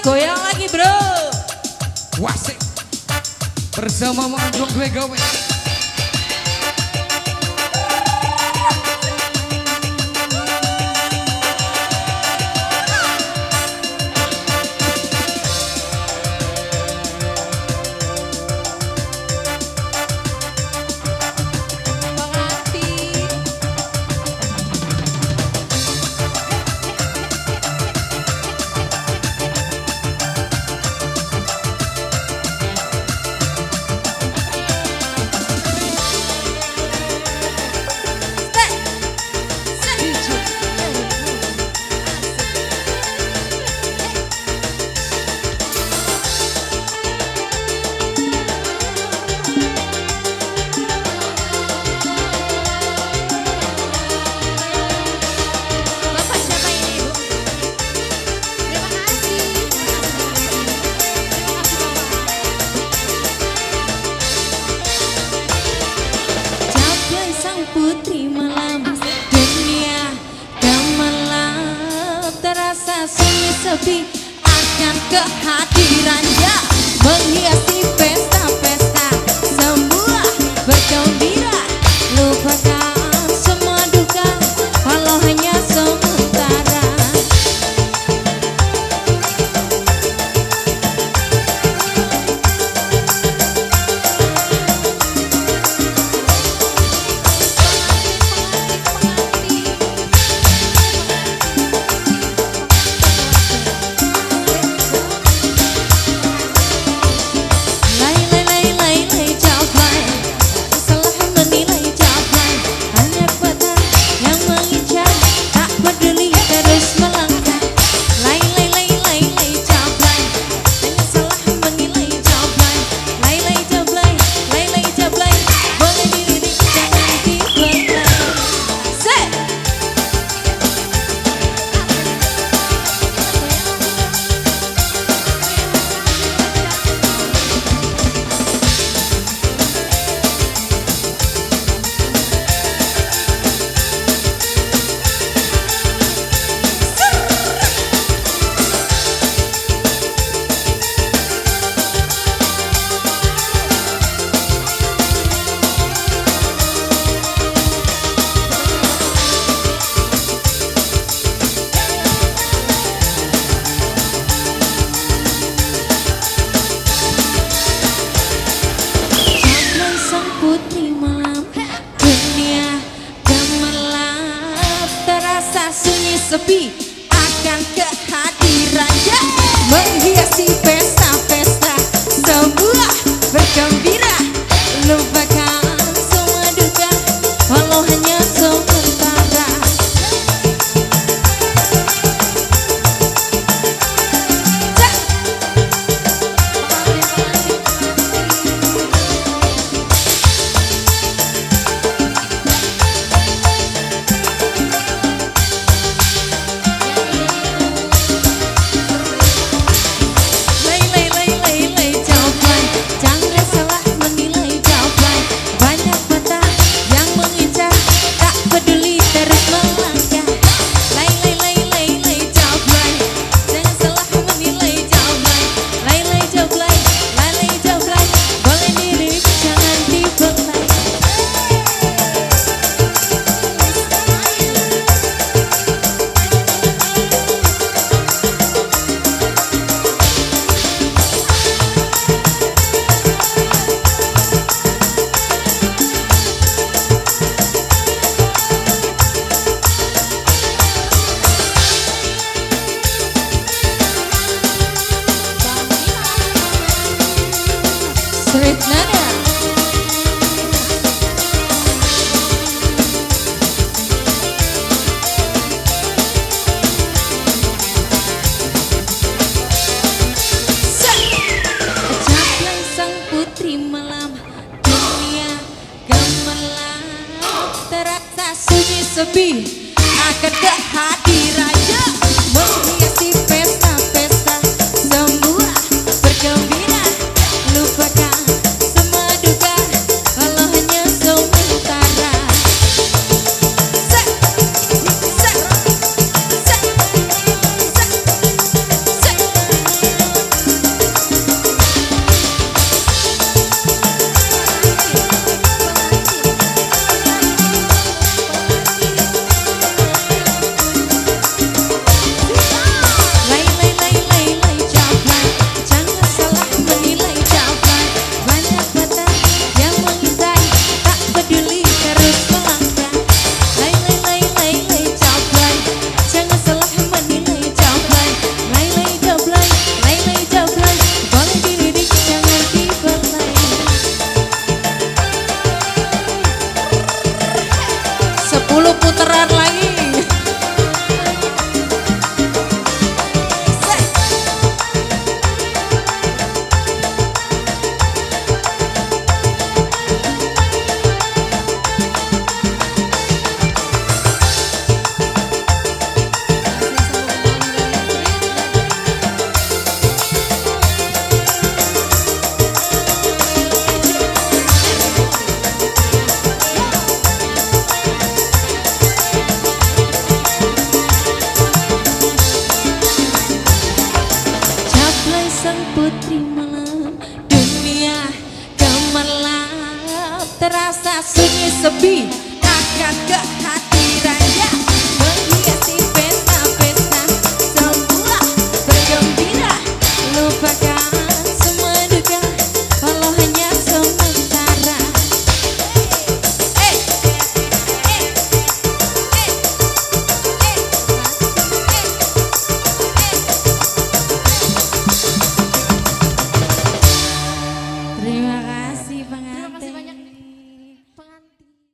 goyang lagi bro. Wasik bersama Manggung Gue Gawe. Putri malam dunia gemerlap, terasa sunyi sepi akan kehadirannya menghiasi pesta-pesta, semua bergembira, lupakan semua duka walau hanya sementara. Putri malam dunia gemerlap, terasa sunyi sepi akan kehadirannya menghiasi pesta-pesta, semua bergembira, lupakan semua duka walau hanya sementara. Sweet Nada. Capai sang putri malam dunia gemerlap, terasa sunyi sepi akan kehadirannya menghiasi pesta-pesta, semua bergembira, lupakan semua duka walau hanya sementara. putri malam, dunia gemerlap, terasa sunyi sepi akan kehadiran.